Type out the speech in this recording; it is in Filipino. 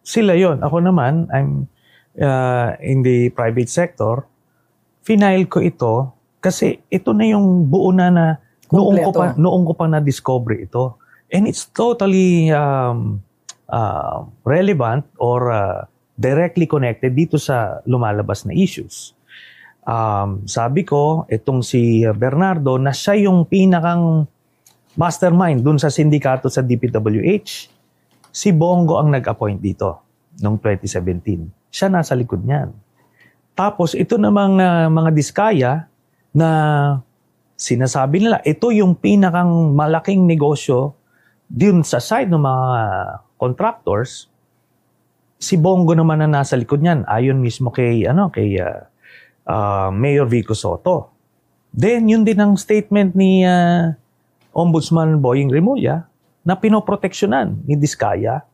Sila yon. Ako naman, I'm in the private sector. Final ko ito kasi ito na yung buo na noong ko pa na-discover ito. And it's totally relevant or directly connected dito sa lumalabas na issues. Sabi ko, itong si Bernardo, na siya yung pinakang mastermind dun sa sindikato sa DPWH. Si Bongo ang nag-appoint dito noong 2017. Siya nasa likod niyan. Tapos ito namang mga diskaya na sinasabi nila, ito yung pinakang malaking negosyo dun sa side ng mga contractors. Si Bongo naman na nasa likod niyan, ayon mismo kay Mayor Vico Soto. Then yun din ang statement ni Ombudsman Boying Remulla na pinoproteksyonan ni Diskaya